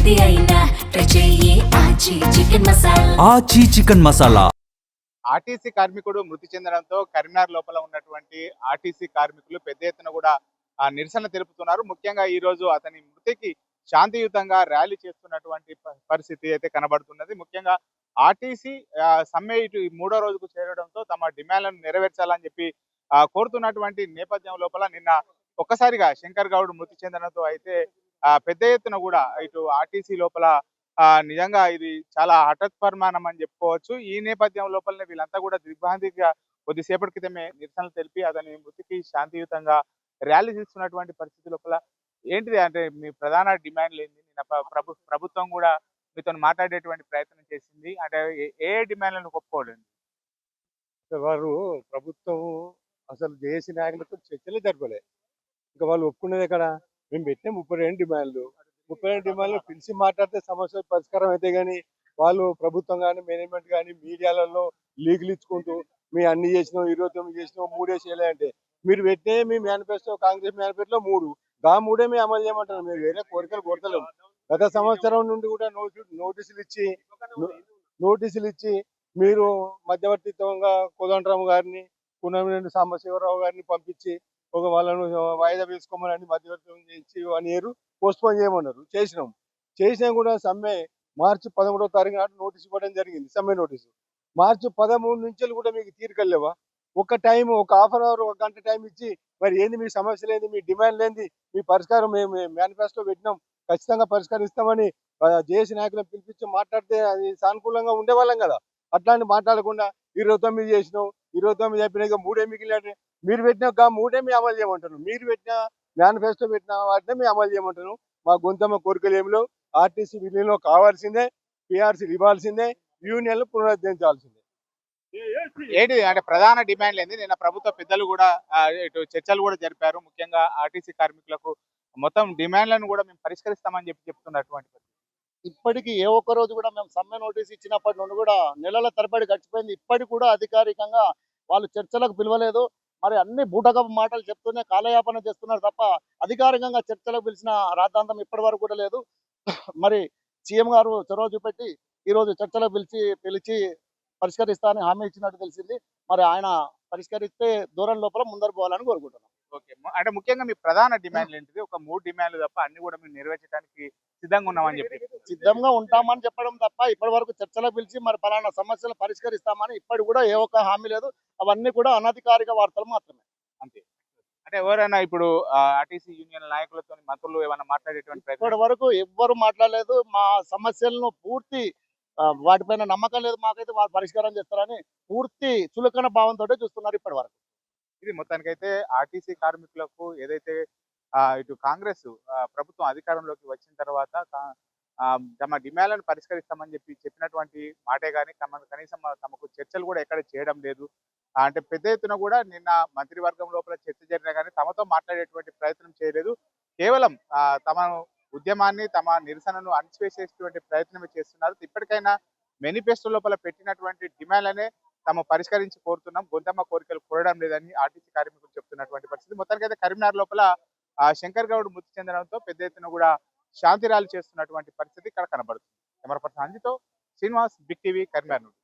ఏది అయినా ట్రై చెయ్యి ఆచి చికెన్ మసాలా. ఆచి చికెన్ మసాలా. ఆర్టీసీ కార్మికుడు మృతి చెందడంతో కరీంనగర్ లోపల ఉన్నటువంటి ఆర్టీసీ కార్మికులు పెద్ద ఎత్తున కూడా నిరసన తెలుపుతున్నారు. ముఖ్యంగా ఈ రోజు అతని మృతికి శాంతియుతంగా ర్యాలీ చేస్తున్నటువంటి పరిస్థితి అయితే కనబడుతున్నది. ముఖ్యంగా ఆర్టీసీ సమ్మె ఇటు మూడో రోజుకు చేరడంతో తమ డిమాండ్లను నెరవేర్చాలని చెప్పి కోరుతున్నటువంటి నేపథ్యం లోపల నిన్న ఒక్కసారిగా శంకర్ గౌడ్ మృతి చెందడంతో అయితే పెద్ద ఎత్తున కూడా ఇటు ఆర్టీసీ లోపల నిజంగా ఇది చాలా హఠాత్ పరిమాణం అని చెప్పుకోవచ్చు. ఈ నేపథ్యం లోపలనే వీళ్ళంతా కూడా దిగ్భ్రాంతిగా కొద్దిసేపటి క్రితమే నిరసనలు తెలిపి అతని మృతికి శాంతియుతంగా ర్యాలీ తీస్తున్నటువంటి పరిస్థితి లోపల ఏంటిది అంటే మీ ప్రధాన డిమాండ్లు ఏంది? నిన్న ప్రభుత్వం కూడా మీతో మాట్లాడేటువంటి ప్రయత్నం చేసింది. అంటే ఏ డిమాండ్లను ఒప్పుకోలేదు? వారు ప్రభుత్వం అసలు జేఏసీ నాయకులతో చర్చలే జరపలే. ఇంకా వాళ్ళు ఒప్పుకునేది ఎక్కడ? మేము పెట్టిన 32 డిమాండ్లు. 32 డిమాండ్లు పిలిచి మాట్లాడితే సమస్యలు పరిష్కారం అయితే కానీ వాళ్ళు ప్రభుత్వం కానీ మేనేజ్మెంట్ కానీ మీడియాలలో లీకులు ఇచ్చుకుంటూ మీ అన్ని చేసినాం 29 చేసినాం 3 చేయలే అంటే మీరు పెట్టే మీ మేనిఫెస్టో కాంగ్రెస్ మేనిఫెస్టోలో 3 3 మీ అమలు చేయమంటారు. మీరు వేరే కోరికలు కోరతలేము. గత సంవత్సరం నుండి కూడా నోటీసులు ఇచ్చి మీరు మధ్యవర్తిత్వంగా కోదండరాము గారిని పునమినేని సాంబశివరావు గారిని పంపించి ఒక వాళ్ళను వాయిదా వేసుకోమని మధ్యవర్తం చేసి 1 ఇయర్ పోస్ట్పోన్ చేయమన్నారు. చేసినా కూడా సమ్మె మార్చి 13వ తారీఖు నాడు నోటీస్ ఇవ్వడం జరిగింది. సమ్మె నోటీసు మార్చి 13 నుంచి కూడా మీకు తీరికలు లేవా? ఒక హాఫ్ అన్ అవర్ 1 గంట టైం ఇచ్చి మరి ఏంది మీ సమస్యలు ఏంది, మీ డిమాండ్లు ఏంది, మీ పరిష్కారం మేము మేనిఫెస్టో పెట్టినాం ఖచ్చితంగా పరిష్కరిస్తామని జేఏసీ నాయకులను పిలిపించి మాట్లాడితే అది సానుకూలంగా ఉండేవాళ్ళం కదా. అట్లాంటి మాట్లాడకుండా 29 చేసినాం 29 చెప్పినాక 3 మిగిలిన మీరు పెట్టిన 3 మీ అమలు చేయమంటారు. మీరు పెట్టిన మేనిఫెస్టో పెట్టిన వాటినే మీ అమలు చేయమంటారు. మా గొంతమ్మ కోరికలు ఏమిలో ఆర్టీసీ విలీనంలో కావాల్సిందే, పిఆర్సీ ఇవ్వాల్సిందే, యూనియన్లు పునరుద్ధరించాల్సిందే. ఏంటి అంటే ప్రధాన డిమాండ్లు ఏంది? నిన్న ప్రభుత్వ పెద్దలు కూడా ఇటు చర్చలు కూడా జరిపారు. ముఖ్యంగా ఆర్టీసీ కార్మికులకు మొత్తం డిమాండ్లను కూడా మేము పరిష్కరిస్తామని చెప్తున్నటువంటి ఇప్పటికీ ఏ ఒక్క రోజు కూడా మేము సమ్మె నోటీస్ ఇచ్చినప్పటి నుండి కూడా నెలల తరబడి గడిచిపోయింది. ఇప్పటికి కూడా అధికారికంగా వాళ్ళు చర్చలకు పిలవలేదు. మరి అన్ని బూటకపు మాటలు చెప్తూనే కాలయాపన చేస్తున్నారు తప్ప అధికారికంగా చర్చలకు పిలిచిన రాద్ధాంతం ఇప్పటి వరకు కూడా లేదు. మరి సీఎం గారు చొరవ చూపెట్టి ఈరోజు చర్చలకు పిలిచి పరిష్కరిస్తానని హామీ ఇచ్చినట్టు తెలిసింది. మరి ఆయన పరిష్కరిస్తే దూరం లోపల ముందరు పోవాలని కోరుకుంటున్నాం. ఓకే. అంటే ముఖ్యంగా మీ ప్రధాన డిమాండ్లు ఏంటిది? ఒక 3 డిమాండ్లు తప్ప అన్ని కూడా మేము నెరవేర్చడానికి సిద్ధంగా ఉన్నామని చెప్పి సిద్ధంగా ఉంటామని చెప్పడం తప్ప ఇప్పటి వరకు చర్చలకు పిలిచి మరి పలానా సమస్యలు పరిష్కరిస్తామని ఇప్పటి కూడా ఏ ఒక్క హామీ లేదు. అవన్నీ కూడా అనధికారిక వార్తలు మాత్రమే. అంతే. అంటే ఎవరైనా ఇప్పుడు ఆర్టీసీ యూనియన్ నాయకులతో మంత్రులు ఏమైనా మాట్లాడేటువంటి ఇప్పటి వరకు ఎవ్వరు మాట్లాడలేదు. మా సమస్యలను పూర్తి వాటిపైన నమ్మకం లేదు మాకైతే. వాళ్ళు పరిష్కారం చేస్తారని పూర్తి చులకన భావంతో చూస్తున్నారు ఇప్పటి వరకు. ఇది మొత్తానికైతే ఆర్టీసీ కార్మికులకు ఏదైతే ఇటు కాంగ్రెస్ ప్రభుత్వం అధికారంలోకి వచ్చిన తర్వాత తమ డిమాండ్లను పరిష్కరిస్తామని చెప్పినటువంటి మాటే కానీ కనీసం తమకు చర్చలు కూడా ఎక్కడ చేయడం లేదు. అంటే పెద్ద ఎత్తున కూడా నిన్న మంత్రివర్గం లోపల చర్చ జరిగినా కానీ తమతో మాట్లాడేటువంటి ప్రయత్నం చేయలేదు. కేవలం తమ ఉద్యమాన్ని తమ నిరసనను అణిచివేసేటువంటి ప్రయత్నమే చేస్తున్నారు. ఇప్పటికైనా మేనిఫెస్టో లోపల పెట్టినటువంటి డిమాండ్లనే తాము పరిష్కరించి కోరుతున్నాం. గొంతమ్మ కోరికలు కోరడం లేదని ఆర్టీసీ కార్మికులు చెప్తున్నటువంటి పరిస్థితి. మొత్తానికైతే కరీంనగర్ లోపల శంకర్ గౌడ్ మృతి చెందడంతో పెద్ద ఎత్తున కూడా శాంతి ర్యాలీ చేస్తున్నటువంటి పరిస్థితి ఇక్కడ కనబడుతుంది. కెమెరా పర్సన్ అంజితో శ్రీనివాస్, బిగ్ టీవీ, కరీంనగర్ నుండి.